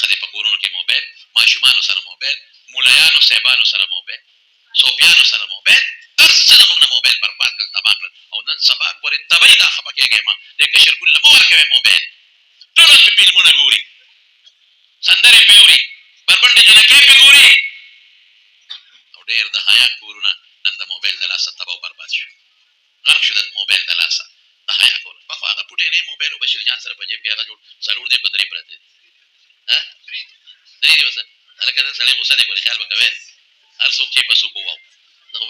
خدای په کورونو کې موبایل، ماشومانو سره موبایل، مولایانو صاحبانو سره موبایل، صوفیانو سره موبایل، هر څه زموږ نه موبایل برباد کړل، تباه کړل. او نن سبا پورې تبۍ دا خفه کېږې ما د کشر ګل مه ورکوئ موبایل. ټول پې فلمونه ګوري، سندرې پې اوري، بربنډې جنکۍ پې ګوري، او ډېر د حیا کورونه نن د موبایل د لاسه تباه او برباد شو، غرق شو د موبایل د لاسه د حیا کور. پخوا هغه پوټی نه موبایل و بشیر جان سره په جیب کې هغه جوړ څلور دی په درې پرته دي، درې دي وسه هلکه دا سړی غوسه دی، ګورې خیال به کوئ هر څوک چې په څوک وواو. زه خو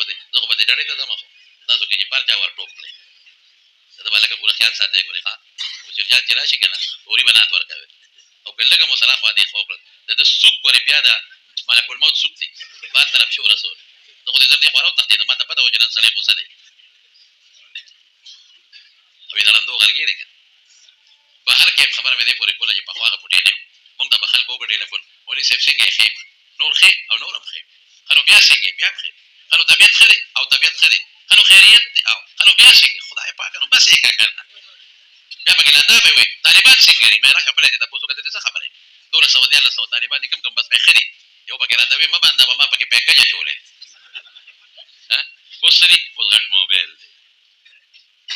به دې ډډې ته ځم، خو تاسو کې چې پر چا ور ټوپ کړئ ته به هلکه پوره خیال ساتئ. ګورې ښه بشیر جان چې را شي که نه وري به نعت ورکوئ، او که لږه مو سره خوا دې خوا کړل د ده سوک ګورې بیا د ملک الموت سوک دی بار طرف شي ورسول. زه خو دې زر دې خوا راوتښتېدم، ما ته پته وه چې نن سړی غوسه دی او د ړندو غرګې دی که بهر کې خبره مې دې پورې کوله چې پخوا هغه پوټې نه مونږ ته به خلکو وکړ ټېلیفون مولوي صاحب څنګه یې ښې یم نور ښې او نور هم ښې ښه نو بیا څنګه بیا هم ښې ښه نو طبیعت ښه دی او طبیعت ښه دی ښه نو خیریت دی او ښه نو بیا څنګه خدای پاکه نو بس یې کاکړ نه بیا پکې لا دا به وایي طالبان څنګه دي مې راشه پلی دې تپوس وکړه دې څه خبره یې 1200 طالبان دي کوم بس مې ښه دي یو پکې راته وایي مه بندوه ما پکې پیکج اچولی اوس څه دي اوس غټ موبایل دی.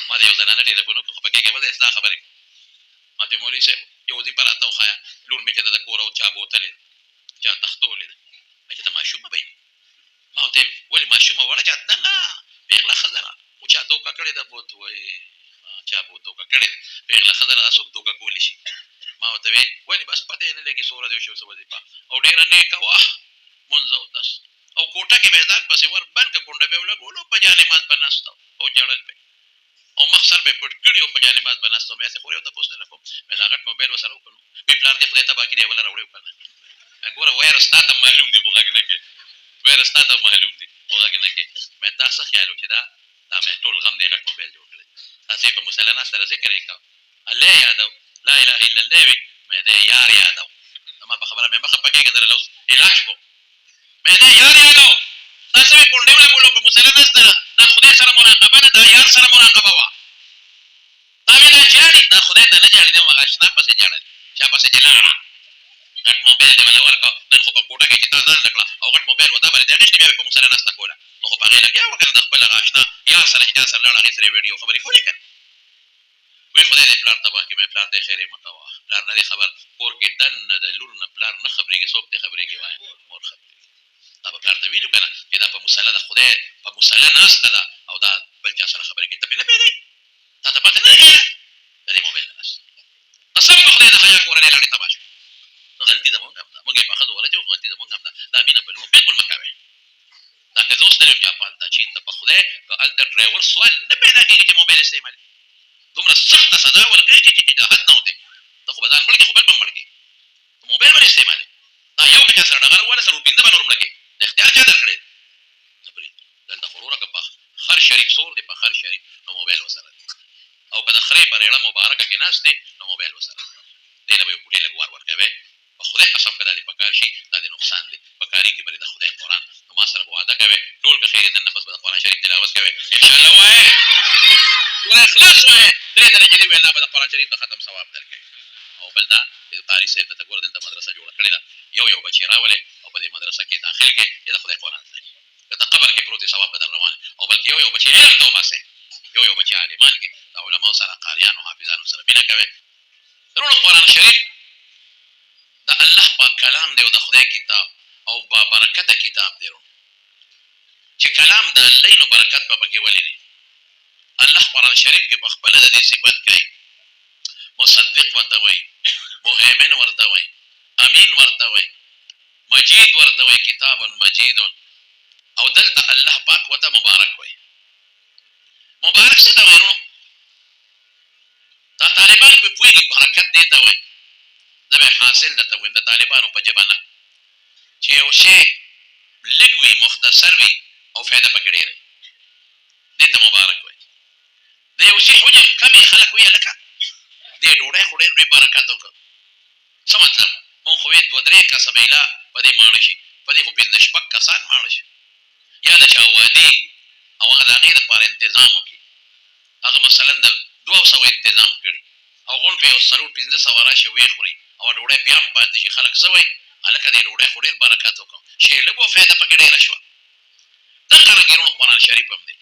ما د یو زنانه ټېلیفون وکړو خو پکې کېبل دی ستا خبرې ما ته مولوي صاحب یو دي په راته وښایه لور مې چې ده د کوره او چا بوتلې ده چا تختولې ده ما چې ته ماشومه به ما ورته ولې ماشومه وړه چا ده نه پېغله ښځه ده خو چا دوکه کړې ده بوت وایي چا به دوکه کړې ده پېغله ښځه ده دا څوک دوکه کولی شي. ما ورته ویل ولې بس پته یې نه لګي څومره دی شو څه وظیفه او ډېره نیکه وه مونځ او دس او کوټه کې به یې ځان پسې ور بند که کونډه به یې ولګولو په جانماز به ناسته او جړل به او مخ سر به یې پټ کړي او په جانماز به ناسته مې هسې خورې ورته پوښتنه کوم مې دا غټ موبایل ورسره وکړو وی پلار دې خدای ته باقي دی اوله راوړی و که نه ګوره ویر ستا ته معلوم دي خو غږ نه کوې ویر ستا ته معلوم دي خو غږ نه کوې مې دا څه خیال و چې دا مې ټول غم دی غټ موبایل جوړ کړی هسې په مصله ناست سره ذکر یې کوه الله یې یادو لا اله الا الله وي مې دی یار یادو زما په خبره مې مخه پکېږه در له اوس علاج کوم مې دی یار یادو تاسو مې کونډې ولګولو په مصله ناست دا خدای سره مراقبه نه دا یار سره مراقبه وه دا مې دا جاړي دا خدای ته نه جاړي دی هغه اشنا پسې جاړل چا پسې چې لاړه غټ موبایل دې وله ورکړه نن خو په کوټه کې چې تا ځان لکړه او غټ موبایل و دا باندې دې اخېستې بیا به په مصله ناسته کوله نو خو په هغې لګیا وه که نه د خپل هغه اشنا یار سره چې چا سره لاړه هغې سره یې ویډیو خبرې کولې که نه وی خدای دې پلار تباه کړي مې پلار ته خیر یې مه کوه پلار نه دی خبر کور کې دننه د لور نه پلار نه خبرېږي څوک دې خبرېږي وایه مور خبرېږي دا به پلار ته ویلو که نه چې دا په مصله د خدای په مصله ناسته ده او دا بل چا سره خبرې کوي ته پرې نه پوهېدې تا ته پته نه لګېده د دې موبایل ناست قسم په خدای د حیا کورنۍ لاړې تباه شو غلطي زمونږ هم ده مونږ یې په ښځو ورچو خو غلطي زمونږ هم ده دا مینه په لومه بلکل مه کوئ دا که زه اوس تللی یم جاپان ته چین ته په خدای که هلته ډرایور سوال نه پیدا کېږي چې موبایل استعمالوي دومره سخته سزا ورکوي چې د حد نه وتې ته خو به ځان مړ کړې خو بل به هم مړ کړې موبایل ولې استعمالوې دا یو که چا سره ډغره وواله څلور پېنځه به نور مړه کړې د اختیار چا در کړی نه پرېږدي دلته خو وروره که په خر شریف سور دی په خر شریف نو موبایل ورسره دی او که د خرې په ریړه مبارکه کې ناست دی نو موبایل ورسره دی دې له به یو کوټې لږ وار ورکوې په خدای قسم که دا دې په کار شي دا دې نقصان دی په کاري کې به د خدای قرآن نو ما سره به وعده کوې ټول که خیر یې دننه بس به د قرآن شریف تلاوت کوې انشاءالله وایې سوره اخلاص وایې 3 درجې دې وایې الله به د قرآن شریف د ختم ثواب درکوي او بل دا چې قاري صاحب ته ګوره دلته مدرسه جوړه کړې ده یو بچی راولې او په دې مدرسه کې داخل کې چې د خدای قرآن زده کړي که ته قبر کې پروت ثواب به در روان او بلکې یو بچی علم ته وباسئ یو بچی عالمان کې د علماو سره قاریانو حافظانو سره مینه کوئ وروڼو قرآن شریف د الله پاک کلام دی او د خدای کتاب او با برکته کتاب دی چې کلام د الله نو برکت به پکې ولې نه الله قرآن شریف کې په خپله د دې صفت کوي مصدق ورته وایي مهیمن ورته وایي امین ورته وایي مجید ورته وایي کتاب مجید او دلته الله پاک ورته مبارک وایي مبارک څه ته وایي وروڼو دا طالبان پې پوهېږي برکت دې ته وایي زه به حاصل درته ووایم د طالبانو په ژبه نه چې یو شی لږ وي مختصر وي او فایده پکې ډېره وي دې ته مبارک وایي د یو شي حجم کم خلک وي هلکه دې ډوډۍ خو ډېر لوی برکت وکړه څه مطلب مونږ خو وایي 2-3 کسه بیله په دې ماړه شي په دې خو 15-16 کسان ماړه شي یا د چا وادي او هغه د هغې دپاره انتظام وکړي هغه مثلا د 200 انتظام کړي او غونډ پې یو 400-500 راشي ویې خوري او ډوډۍ بیا هم پاتې شي خلک څه وایي هلکه دې ډوډۍ خو ډېر برکت وکړو چې لږ وفایده پکې ډېره شوه. دغه رنګینو قرآن شریف هم دی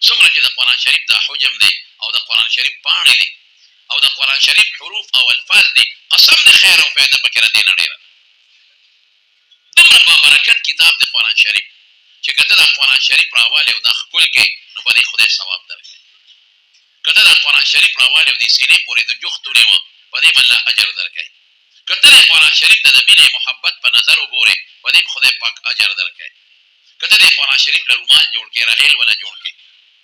څومره چې د قرآن شریف دا حجم دی او د قرآن شریف پاڼې دي او د قرآن شریف حروف او الفاظ دي قسم د خیر او فایده پکې را دی نه ډېره دومره بابرکت کتاب د قرآن شریف چې که ته د قرآن شریف راوالې او دا ښکل کې نو په دې خدای ثواب درکوي. که ته د قرآن شریف راوالې او دې سینې پورې د جوخت ونیوه په دې به الله اجر درکوي. که ته د قرآن شریف ته د مینې محبت په نظر وګورې په دې خدای پاک اجر درکوي. که ته د قرآن شریف له رومال جوړ کړې رحیل ولا جوړ کړې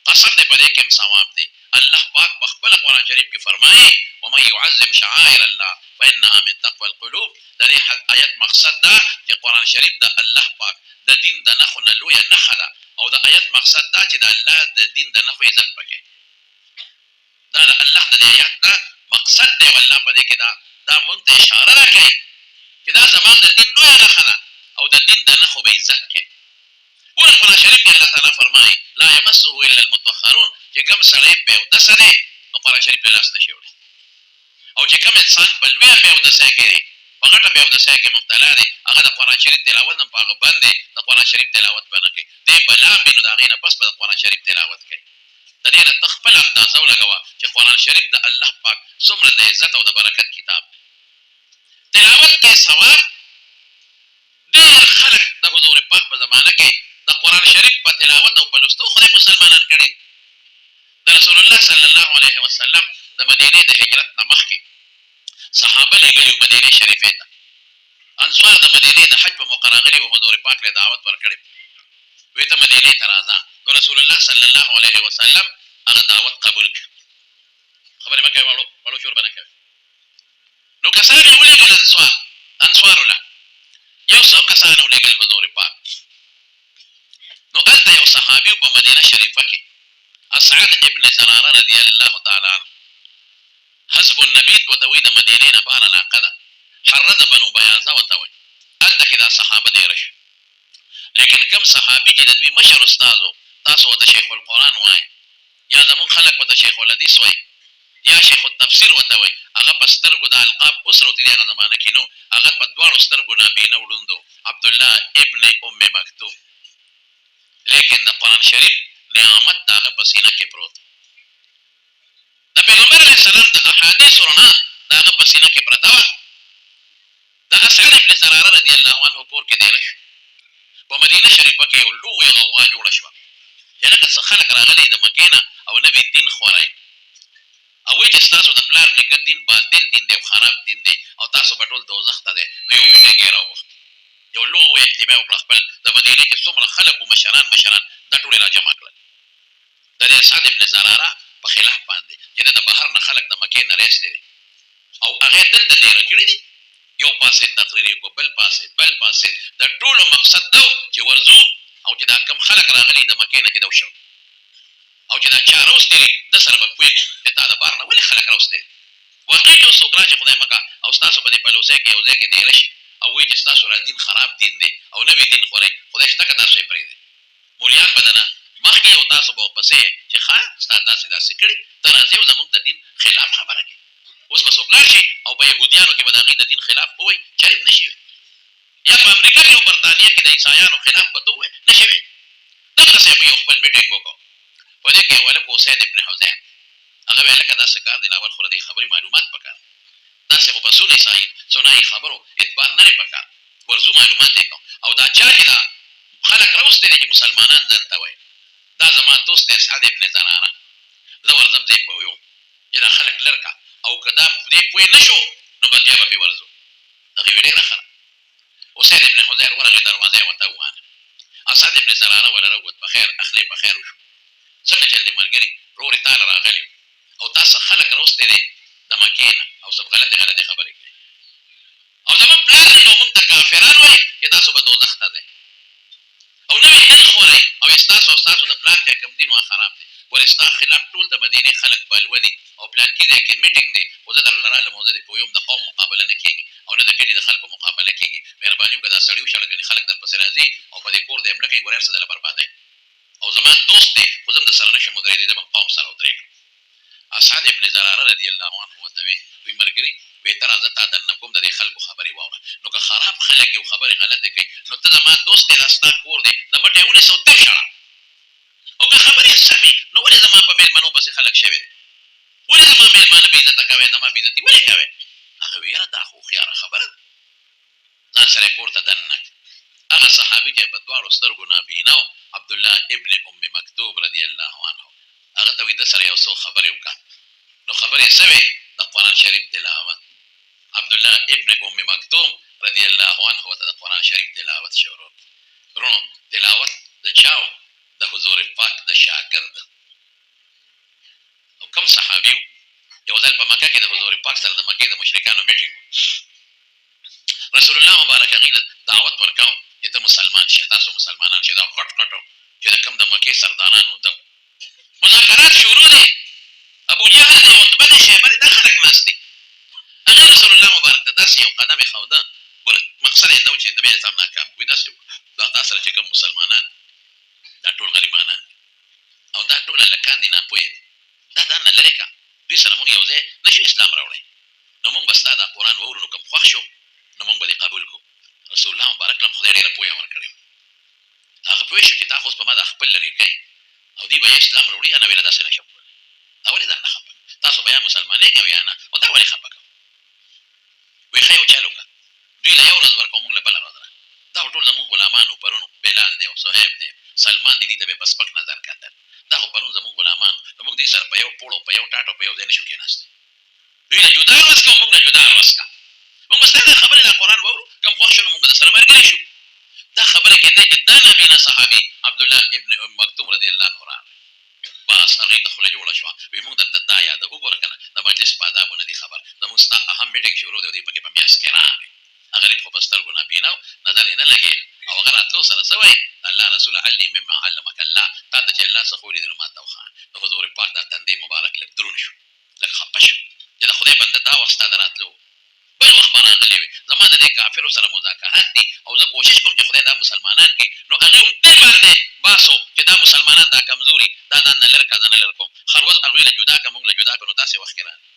قسم دی په دې کې هم ثواب دی. الله پاک په خپله قرآن شریف کې فرمایي ومن یعظم شعائر الله فانها من تقوى القلوب. د دې آیت مقصد دا چې قرآن شریف د الله پاک د دین د نښو نه لویه نښه ده او د آیت مقصد دا چې د الله د دین د نښو عزت پکې دا د الله د دې آیت دا مقصد دی. والله په دې کې دا مونږ ته اشاره راکوي چې دا زما د دین لویه نښه ده او د دین د نښو به عزت کوي. ګوره قرآن شریف کې الله تعالی فرمایي لا یمسه الا المطهرون چې کوم سړی بېودسه دی نو قرآن شریف له لاس نشي وړی او چې کوم انسان په لویه بېودسۍ کې دی په غټه بېودسۍ کې مبتلا دی هغه د قرآن شریف تلاوت هم په هغه بند دی د قرآن شریف تلاوت به نه کوي دی بلا هم وي نو د هغې نه پس به د قرآن شریف تلاوت کوي. د دې نه ته خپل اندازه ولګوه چې قرآن شریف د الله پاک څومره د عزت او د برکت کتاب. تلاوت کې ثواب ډېر خلک د حضور پاک په زمانه کې د قرآن شریف په تلاوت او په لوستو خدای مسلمانان کړي. د رسول الله صلی الله علیه وسلم د مدینې د هجرت نه مخکې صحابه لېږلي وو مدینې شریفې ته. انصار د مدینې د حج په موقع راغلي وو حضور پاک له دعوت ورکړی وی ته مدینې ته راځه نو رسول الله صلی الله علیه وسلم هغه دعوت قبول کړ. خبرې مه کوئ وړو شور به نه کوئ. نو کسان یې ولېږل انصارو له یو څو کسان ولېږل حضور پاک. نو هلته یو صحابي په مدینه شریفه کې اسعد ابن زراره رضی الله تعالی عنه حزب النبید ورته وایي د مدینې نه بهر علاقه ده حره د بنو بیاضه ورته وایي هلته کې دا صحابه دېره شو. لیکن کوم صحابي چې د دوی مشر استاذ و تاسو ورته شیخ القرآن وایئ یا زمونږ خلک ورته شیخ الحدیث وایي یا شیخ التفسیر ورته وایي هغه په سترګو د القاب اوس راوتلي هغه زمانه کې نو هغه په دواړو سترګو نابینه وړوند و عبدالله ابن ام مکتوم. لیکن د قرآن شریف نعمت د هغه په سینه کې پروت د پیغمبر علیه السلام د احادیثو رڼا د هغه په سینه کې پرته وه. د اسعد ابن زراره رضی الله عنه کور کې دېره شو. په مدینه شریفه کې یو لویه غوغا جوړه شوه چې لکه څه خلک راغلي د مکې نه او نوي دین خورئ او وایي چې ستاسو د پلار نیکه دین باطل دین دی او خراب دین دی او تاسو به ټول دوزخ ته دی. نو یو میټینګ یې راووښت یو لوی اجتماع وکړه خپل د مدینې کې څومره خلک و مشران دا ټول یې راجمع کړل د دې اسعد ابن زراره په خلاف باندې چې د بهر نه خلک د مکې نه رایستی دي او هغې دلته ډېره کړي دي. یو پاسې تقریر یې کړو بل پاسې د ټولو مقصد دا چې ورځو او چې دا کم خلک راغلي د مکې نه چې دا وشو او چې دا چا راوستي دي د سره به پوهېږو چې تا د بهر نه ولې خلک راوستی دي. واقعي یو څوک راشي خدای مکه او ستاسو په دې پلوسۍ کې یو ځای کې دېره شي او وایي چې ستاسو را دین خراب دین دی او نوی دین خورئ خدای شته که تاسو یې پرېږدئ مولیان به دنه مخکې او تاسو به ورپسې چې ښه ستا داسې کړي ته راځې او زموږ د دین خلاف خبره کوې. اوس به څوک لاړ شي او په یهودیانو کې به د هغوی د دین خلاف ووایي چرېب نه شي وی یا په امریکا کې او برطانیه کې د عیسایانو خلاف به ته ووایې نه شي وی. دغسې به یو خپل میټینګ وکړو په دې کې یو هلک اسید ابن حذیر هغه به لکه داسې کار دی ناول خو د دې خبرې معلومات پکار داسې خو په څونه خبرو اعتبار نه دی پکار ورځو معلومات یې کړو او دا چا چې دا خلک راوستي دي چې مسلمانان ځان ته وایي دا زما دوست دی اسعد ابن زراره زه ورځم ځای پوه یم چې دا خلک لر کړه او که دا دې پوه نه شو نو به بیا به پرې ورځو. هغې ویې ډېره ښه ده. اسید ابن حذیر ورغې دروازه یې ورته ووهله اسعد ابن زراره ور راووت په خیر اخلی په خیر وشو څنګه چل دی ملګري رورې تاله راغلي او تاسو خلک راوستي دي د مکې نه او څه غلطې خبرې کوي او زموږ پلار دی نو موږ ته کافران وایي چې تاسو به دوزخ ته ځئ او نوي دین خورئ او ستاسو د پلار چې کوم دین وه خراب دی. ولې ستا خلاف ټول د مدینې خلک بلوه دي او پلانکي ځای کې میټینګ دی خو زه درله رالم او زه دې پوهیم د قوم مقابله نه کېږي او نه د کلي د خلکو مقابله کېږي. مهرباني وکړه دا سړي وشړه ګنې خلک درپسې راځي او په دې کور دی هم نه کوي ګورې هر څه دله بربادوي او زما دوست دی خو زه هم د سره نه شم ودرېدی زه به قوم سره ودرېږم. اسعد ابن زراره رضی الله عنه ورته وی ملګري وی ته راځه تا دلته کوم د دې خلکو خبرې واوره نو که خراب خلک یو خبرې غلطې کوي نو ته زما دوست دی دا ستا کور دی د مټې ونیسه او ته وشړه او که خبرې سمې نو ولې زما په مېلمنو پسې خلک شوي دي ولې زما مېلمانه بېعزته کوئ زما بېعزتي ولې کوئ هغه وی یاره دا خو هوښیاره خبره ده ځان سره یې کور ته دننه هغه صحابي چې په دواړو سترګو نابینا و عبدالله ابن ام مکتوم رضی الله عنه هغه ته وی ده سره یو څو خبرې وکړه نو خبرې څه وې د قرآن شریف تلاوت عبدالله ابن ام مکتوم رضی الله عنه ورته د قرآن شریف تلاوت شروع رونو تلاوت د چا و د حضور پاک د شاګرد او کوم صحابي و یو ځل په مکه کې د حضور پاک سره د مکې د مشرکانو میټینګ رسول الله مبارک هغوی له دعوت ورکوه چې ته مسلمان شه تاسو مسلمانان چې دا کټ کټ چې د کوم د مکې سردارانو ده مذاکرات شروع دي ابو جهل دی عتبه دی شیبه دی دا خلک ناست دي هغې رسول الله مبارک ته داسې یو قدم یې ښوده مقصد یې دا و چې نبي اسلام ناکام وي داسې دا تا سره چې کوم مسلمانان دا ټول غریبانان او دا ټول هلکان دي ناپوهې دي دا ځان نه لرې کړه دوی سره مونږ یو ځای نه شو اسلام راوړی نو مونږ به ستا دا قرآن واورو نو کوم خوښ شو نو مونږ به دې قبول کړو رسول الله مبارک لم خدای ډېره پوهه ورکړې وه هغه پوه شو چې دا خو اوس په ما دا خپل لرې کوي او دوی به یا اسلام راوړي یا نه ویله داسې نه شم دا ولې ځان نه خفه تاسو به یا مسلمانېږئ او یا نه او دا ولې خفه کوم وایي ښه یو چل وکړه دوی له یو ورځ ورکوو مونږ له بله ورځ را دا خو ټول زمونږ غلامان وو پرون بلال دی او صهیب دی سلمان دی دې ته به په سپک نظر کتل دا خو پرون زمونږ غلامان نو مونږ دوی سره په یو پوړ او په یو ټاټ او په یو ځای نه شو کېناستی دوی نه جدا ورځ کړه مونږ نه جدا ورځ کړه مونږ به ستا دا خبرې دا قرآن واورو کوم خوښ شو نو مونږ به درسره ملګري شو دا خبره کېدی چې دا نابینا صحابي عبدالله ابن ام مکتوم رضی الله عنه راغی بس هغې ته خوله جوړه شوه وایي مونږ درته دا یاده وګوره که نه د مجلس په آدابو نه دي خبر زمونږ ستا اهم میټینګ شروع دی او دوی پکې په میاشت کې راغی غریب خو په سترګو نابینا و نظر یې نه لګېد او هغه راتلو سره څه وایي الله رسول علي مما علمک الله تا ته چې الله څه ښودي دلو ما ته وښایه نو حضور پاک دا تندی مبارک لږ دروند شو لږ خفه شو چې د خدای بنده دا وخت ستا د راتلو بل وخت به راغلی وي زما د دې کافرو سره مذاکرات دي او زه کوشش کوم چې خدای دا مسلمانان کړي نو هغې هم دل باندې باسو چې دا مسلمانان دا کمزوري دا ځان نه لر که زه نه لر کوم خروز هغوی له جدا که مونږ له جدا که نو داسې وخت کې راغلی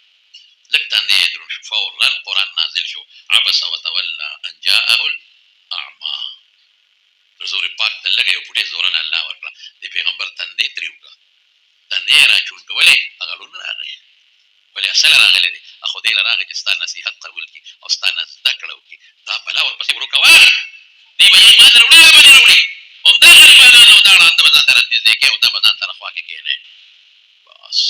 لږ تندی یې دروند شو فورا قرآن نازل شو عبس وتولى ان جاءه الاعمى رسول پاک ته لږه یو پوټې زورنه الله ورکړه د پیغمبر تندی ترې وکړه تندی یې راچون کولې هغه لون راغی ولې اصل راغلی دی اخو دې له راغی چې ستا نصیحت قبول کړي او ستا نه زده کړه وکړي دا بلا ورپسې ورو کوه دوی به یې ایمان راوړي یا به نه راوړي همدا غریبانان او دا ړانده به ځان ته رانږدې کوي او دا به ځان ته رخوا کې کښېنی بس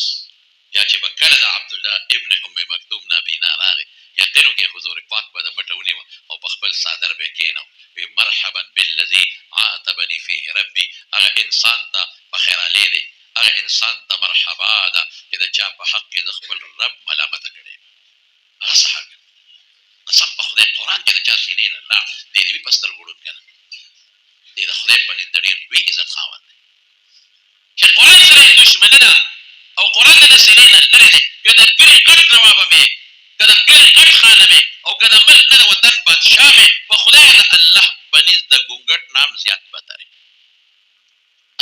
یا چې به کله د عبدالله ابن ام مکتوم نابینا راغی یقین وکړئ حضور پاک به د مټه ونیوه او په خپل څادر به یې کښېنو وی مرحبا بالذي عاتبني فيه ربي هغه انسان ته پخیرالی دی هغه انسان ته مرحبا ده چې د چا په حق کې د خپل رب ملامته کړی هغه صحابي قسم په خدای قرآن چې د چا سینې له لاړ دی د وي په سترګو ړوند که نه دی د خدای په نزد د ډېر لوی عزت خاوند دی چې قرآن سره یې دشمني ده او قرآن د سینې نه لرې دی که د کلي کټ نوابه مې که د کلي کټ خانه مې او که د ملک نه د وطن بادشاه مې په خدای د الله په نزد د ګونګټ نام زیات بتر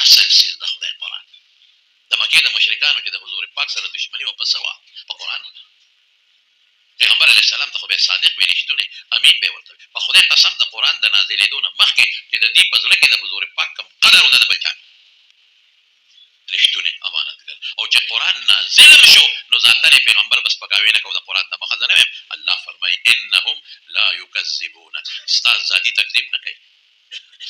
اصل څیز د خدای قرآن د مکې د مشرکانو چې د حضور پاک سره دشمني وه په څه وه په قرآن پیغمبر علیه السلام ته خو به یې صادق وي رښتونی امین به یې ورته وي په خدای قسم د قرآن د نازلېدو نه مخکې چې د دې په زړه کې د حضور پاک کوم قدر و د بل چا رښتونی امانتګر او چې قرآن نازل شو نو ذاتن پیغمبر بس پکاوي نه کو د قرآن د مخه زه نه ویم الله فرمایي انهم لا یکذبونک ستا ذاتي تکذیب نه کوي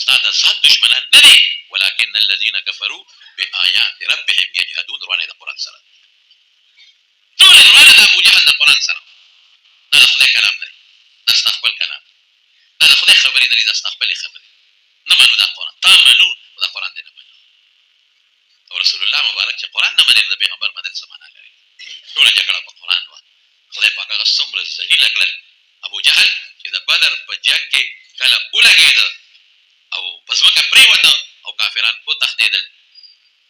ستا د ذات دشمنان نه دي ولکن الذین کفروا بآیات ربهم یجحدون روانه د قرآن سره ټول روانه د ابو جهل د قرآن سره دا د خدای کلام نه دی دا ستا خپل کلام دا د خدای خبرې نه دي دا ستا خپلې خبرې نه منو دا قرآن تا منو دا قرآن دی نه منو او رسول الله مبارک چې قرآن نه مني نو د پیغمبر منل څه معنا لري ټوله جګړه په قرآن وه خدای پاک هغه څومره ذلیله کړل ابو جهل چې د بدر په جنګ کې کله ولګېده او په ځمکه پرېوته او کافران وتښتېدل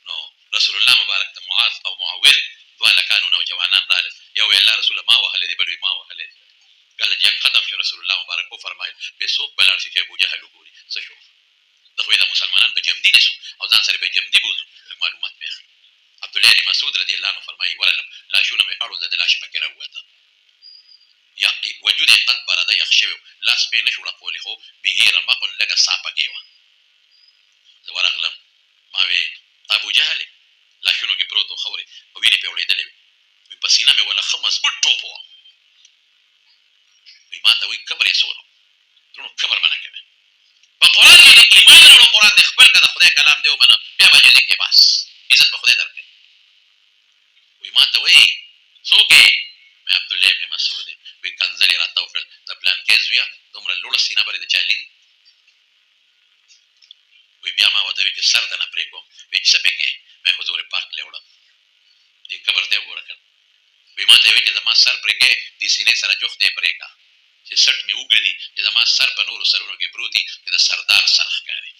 نو رسول الله مبارک ته معاذ او معوذ دوه لکانو نوجوانان رالل یو ویل الله رسوله ما وهلی دی بل وی ما وهلی دی کله جنګ ختم شو رسول الله مبارک وفرمایل بې څوک به لاړ شي چې ابو جهل وګوري څه شو د خو د مسلمانان به جمدي نیسو او ځان سره به جمدي بوځو معلومات به اخلي عبدالله بن مسعود رضی الله عنه فرمایي ورلم لاشونه مې اړول د لاش پکې راووته یا وجود قد برده یخ شوی لاس پې نه شو راکولی خو به رمق لږه سا پکې وه. زه ورغلم ما وې ابو جهل لاسونو کې پروت و خورې او وینې پې اورېدلې وې. وایي په سینه مې ولا ښه مضبوط ټوپ وه. وایي ما ته وایي کبر یې څونه درونو کبر به نه کوې په قرآن کې د ایمان راوړه قرآن دې خپل که د خدای کلام دی ومنه بیا به جدي کې بس عزت به خدای درکوي. وایي ما ته وایي څوک یې مې عبدالله ابن مسعود دی. وایي کنځل یې راته وکړل د پلانکې زویه دومره لوړه سینه به دې د چا لیدي. وایي بیا ما ورته وایي چې سر ته نه پرېږدم. وایي څه پې کوې؟ مې حضور پاک له وړم دې قبر ته یې وګوره کنه. وایي ما ته یې وایي چې زما سر پرې کوې دې سینې سره جفت یې پرې کړه چې سټ مې وګرځي چې زما سر په نورو سرونو کې پروت وي چې د سردار سر ښکاري.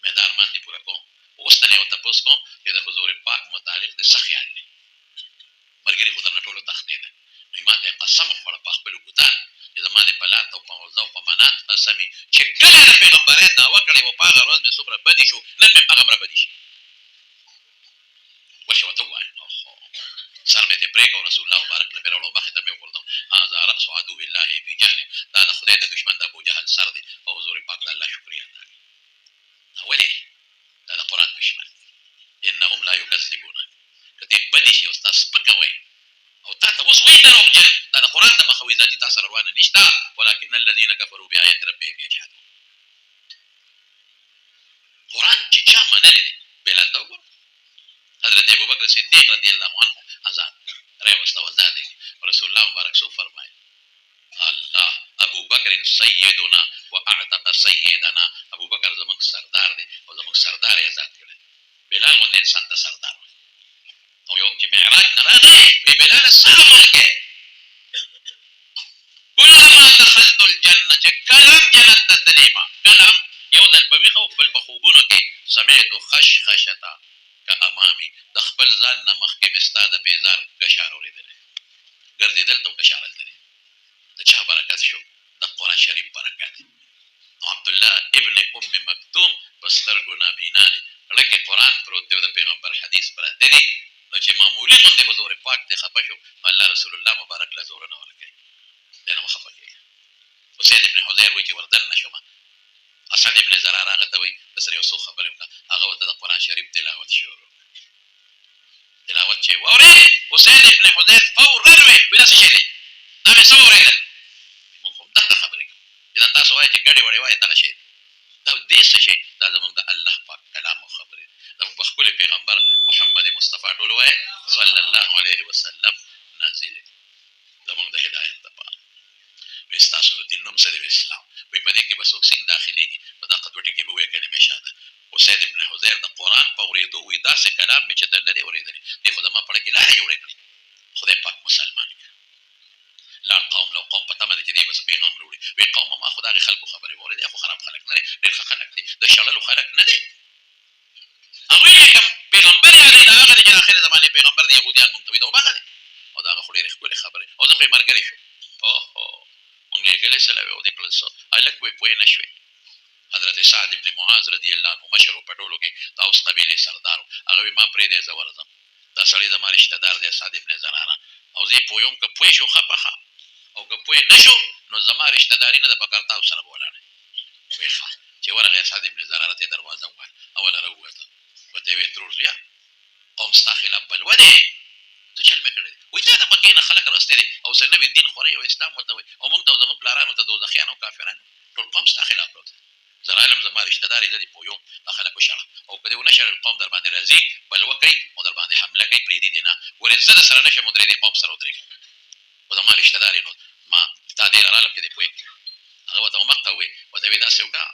مې دا ارمان دې پوره کوم. اوس ته نه یې تپوس کوم چې د حضور پاک متعلق دې څه خیال دی؟ ملګري خو درنه ټولو تښتېده. نو ما ته یې قسم وخوړه په خپلو ګوتانو چې زما دې په لات او په عزا او په منات قسم یې چې کله د پیغمبرۍ دعوه کړې وه په هغه ورځ مې څومره بدي شو نن مې هغومره بدي شي. وشه ورته ووایه سر مې دې پرېږه رسول الله مبارک له مې راوړو مخې ته مې وغورځوم هذا رأس عدو الله فی جانب دا د خدای د دشمن د ابوجهل سر دی او حضور پاک د الله شکریا ادا کړي. ولې دا د قرآن دشمن انهم لا یکذبونک که دې بدي شي او ستا سپکه وایي او تا ته اوس وایي دروغجن دا د قرآن د مخه وایي ذاتي تا سره روانه نشته ولکن الذین کفروا بآیات ربهم یجحدون. قرآن چې چا منلی دی بلال ته وګوره حضرت ابوبکر صدیق رضی الله عنه آزاد راوسته وزاد رسول الله مبارک سو فرمایي الله ابو بکر سیدنا و اعتق سیدنا ابو بکر زموږ سردار دی او زموږ سردار یې آزاد کړی. بلال غوندې انسان ته سردار او یو چې معراج نه راغی وی بلاله څه عمل کې کلما دخلت الجنه چې کلم جنت ته تللی ما کلم یو ځل په ویښه او بل په خوبونو کې سمعت خشخشته که امامي د خپل ځان نه مخکې مې ستا د پیزار کشار اورېدلی ګرځېدل ته و کشار هلته دی. د چا برکت شو؟ د قرآن شریف برکت. نو عبدالله ابن ام مکتوم په سترګو نابینا دی زړه کې قرآن پروت دی او د پیغمبر حدیث پراته دي. نو چې معمولي غوندې حضور پاک ته خفه شو نو الله رسول الله مبارک له زوره نه ورکوي دی نه مه خفه کېږي. اسید ابن حضیر وایي چې وردن نه شومه اسد ابن زرار هغه ته وایي ده سره یو څو خبرې وکړه هغه ورته د قرآن شریف تلاوت شروع تلاوت چې واورېد حسین ابن حذیر فورا وویل دا څه شی دی دا مې څه واورېدل موږ خو دغه خبرې کوو چې دا تاسو وایئ چې ګډې وړې وایئ دغه شی دا دې څه شی دا زموږ د الله پاک کلام او خبرې زموږ په ښکلي پیغمبر محمد مصطفی ټول وایئ صلی الله علیه وسلم نازل دی زموږ د هدایت دپاره. وایي ستاسو د دین نوم څه دی اسلام وایي په دې کې به څوک څنګه داخلېږي په دا قدوټې کې به ووایي کلمې شهادت. اسید ابن حذیر د قرآن په اورېدو وایي داسې کلام مې چې ته نه دی اورېدلی دې خو زما په زړه کې لارې جوړې کړې خدای پاک مسلمان کړه. لاړ قوم لو قوم په تمه دی چې دی به څه پیغام راوړي وایي قومه ما خو د هغې خلکو خبرې واورېدې خو خراب خلک نه دی ډېر ښه خلک دی د شړلو خلک نه دی هغوی چې کوم پیغمبر یادوي د هغه دی چې د آخرې زمانې پیغمبر د یهودیان نوم ته وایي د هماغه دی او د هغه خو ډېرې ښکلې خبرې او زه خو یې ملګری شوم اوهو مونږ لېږلی سله وې او دې کړل څه هلک وایي پوه نه شوې حضرت سعد ابن معاذ رضی الله عنه مشر و په ټولو کې د اوس قبیلې سردار و هغه وایي ما پرېږدی زه ورځم دا سړی زما رشته دار دی سعد ابن زراره او زه یې پوه یم که پوه شو ښه پخه او که پوه نه شو نو زما رشته داري نه ده په کرتاو سره به ولاړی وایي ښه چې ورغی سعد ابن زراره ته یې دروازه ووهل اوله راووته ورته یې ویې ترور زویه قوم ستا خلاف بلوه دی څه چل مې کړی دی وایي تا د مکې نه خلک راوستی دی او څه نوي دین خورئ او اسلام ورته وایي او موږ ته او زموږ پلارانو ته دوزخیان او کافران ټول قوم ستا خلاف راوتی زه راغلم زما رشته دار یې زه دې پوه یم دا خلک وشړه او که دې ونه شړل قوم در باندې راځي بلوه کوي او در باندې حمله کوي پرېږدي دې نه ولې زه در سره نه شم ودرېدې قوم سره ودرېږم خو زما رشته دار یې نو ما تا دې رالم چې دې پوه کړي هغه ورته مخ ته ووایي ورته وایي داسې وکړه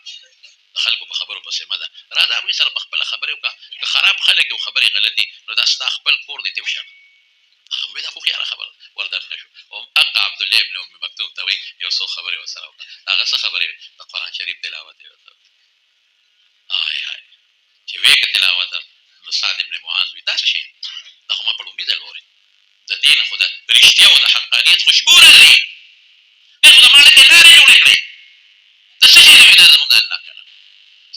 د خلکو په خبرو پسې مه ده را د هغوی سره په خپله خبرې وکړه که خراب خلک او خبرې غلطي نو دا ستا خپل کور دی ته وشړه هغه وایي دا خو خیاره خبره وردن نه شو او حق عبدالله ابن ام مکتوم ته وایي یو څو خبرې ورسره وکړه هغه څه خبرې د قرآن شریف تلاوت یې ورته آی های چې ویې که تلاوت نو سعد ابن معاذ وایي دا څه شی دا خو ما په لومړي ځل واورېد د دې نه خو د رښتیا او د حقانیت خوشبو راغلي دې خو د ما لکې لارې جوړې کړې دا څه شی دی دا زموږ د الله کلام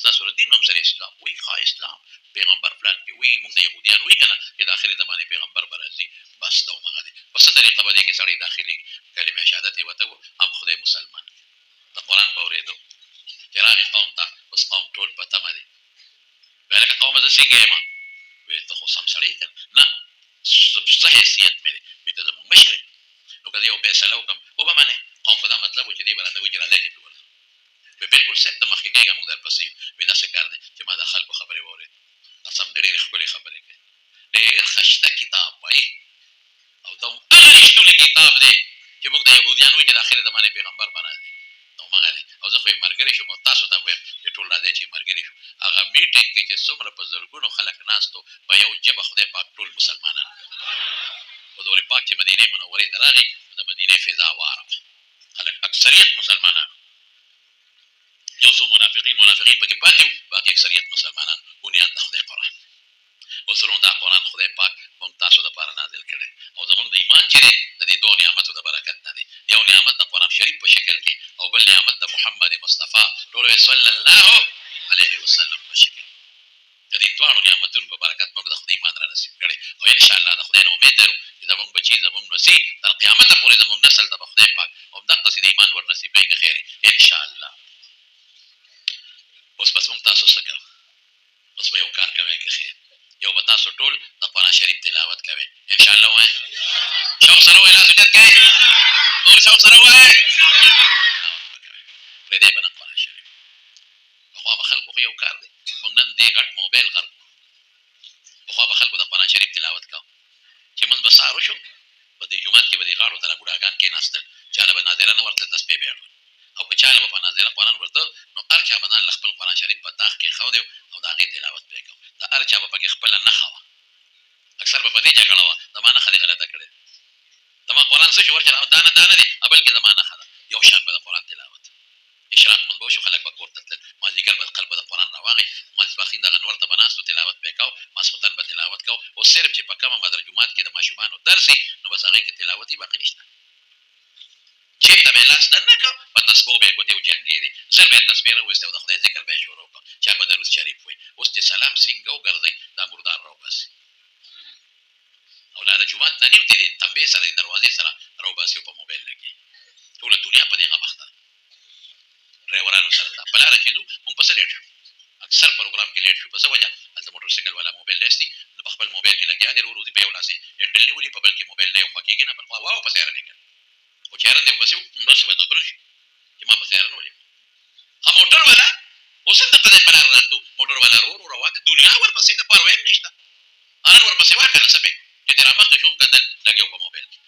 ستاسو د دین نوم سره اسلام وایي ښه اسلام پیغمبر فلان کې وایي موږ د یهودیان وایي که نه چې د آخرې زمانې پیغمبر به راځي بس دا همغه دی په څه طریقه به دې کې سړی داخلېږي کلمه شهادت یې ورته هم خدای مسلمان د قرآن په اورېدو چې راغې قوم ته اوس قوم ټول په تمه دي ویل لکه قومه زه څنګه یم ویل ته خو سم سړی که نه څه حیثیت مې دی ویل ته زمونږ مشر نو که زه یو فیصله وکړم وبه منې قوم په دا مطلب و چې دی به راته وایي چې راځئ چې پرې ورځو بالکل صاحب ته مخکې کېږه موږ درپسې یو وایي داسې کار دی چې ما د خلکو خبرې واورېد قسم دې ډېرې ښکلې خبرې کوي ډېر ښایسته کتاب وایي او دا هغه رښتونی کتاب دی چې موږ د یهودیانو وایي چې د آخرې زمانې پیغمبر به راځي نو همغه دی او زه خو یې ملګری شوم او تاسو ته وایم چې ټول راځئ چې ملګري شو هغه میټینګ کې چې څومره په زرګونو خلک ناست وو په یو ژبه خدای پاک ټول مسلمانان حضور پاک چې مدینې منورې ته راغی نو د مدینې فضا واره خلک اکثریت مسلمانان یو څو منافقین پکې پاتې وو باقي اکثریت مسلمانان بنیاد د خدای قرآن اوس نو دا قرآن خدای پاک موږ تاسو دپاره نازل کړی او زموږ د ایمان چې دی د دې دوو نعمتو د برکت نه دی یو نعمت د قرآن شریف په شکل کې او بل نعمت د محمد مصطفی ټول صلی الله علیه وسلم په شکل د دې دواړو نعمتونو په برکت موږ د خدای ایمان را نصیب کړی او انشاءالله د خدای نه امید لرو چې زموږ بچي زموږ نسي تر قیامته پورې زموږ نسل ته به خدای پاک همدغسې د ایمان ور نصیب کوي که خیر انشاءالله اوس بس موږ تاسو څه کوو اوس به یو کار کوئ که خیر یو به تاسو ټول د قرآن شریف تلاوت کوئ انشاءالله وایئ شوق سره وایئ لاس اوچت کوئ نور شوق سره وایئ پرېږدئ به نه قرآن شریف پخوا به خلکو خو یو کار دی موږ نن دې غټ موبایل غرب پخوا به خلکو د قرآن شریف تلاوت کوو چې مونځ به سهار وشو په دې جومات کې به دې غاړو ته را بوډاګان کېناستل چاله به ناظره نه ورته تسبیح به اړول او که چاله به په ناظره قرآن ورته نو هر چا به ځان له خپل قرآن شریف په تاخ کې ایښودی او د هغې تلاوت به یې کوو د هر چا به پکې خپله نښه وه اکثر به په دې جګړه وه زما نښه دې غلطه کړې زما قرآن څه شو ورچې دانه دانه دی بلکې زما نښه ده یو شان به د قرآن تلاوت اشراق مونځ به وشو خلک به کور ته تلل مازدیګر به خلک به د قرآن راواغی ماسپښین دغه نور ته به ناست تلاوت به یې کوو ماسخوتن به تلاوت کوو اوس صرف چې په کمه مدر جومات کې د ماشومانو درس وي نو بس هغې کې تلاوت وي باقي نشته جیب ته به یې لاس دننه کړه په تسبو به یې ګوتې وجنګېدې زر به یې تسبیح راوویستی او د خدای ذکر به یې شروع کړه چا به درود شریف وایي اوس چې سلام سینګه وګرځئ دا مردار راوباسي او لا د جومات نه نیم تېرې تنبې سره د دروازې سره راوباسي او په موبایل لګي ټوله دنیا په دې غم اخته ده ډرایورانو سره ته په لاره چې ځو مونږ په څه لیټ شو اکثر پروګرام کې لیټ شو په څه وجه هلته موټرسایکل والا موبایل لیستی نو په خپل موبایل کې لګیا دی ورو په یو لاس یې هینډل نیولي په بل کې موبایل نه یو خوا کېږي نه بل خوا واپس یې رانیکړ خو چې هرن دی ورپسې و همداسې به دبره شي چې ما پسې هرن ولې ښه موټر والا اوس هم دغه ځای په لاره راتلو موټر والا ورو روان دی دنیا ورپسې د پروا هم نشته هرن ورپسې وا که نه څه چې دې را مخکې شو هم کتل لګیا و په موبایل کې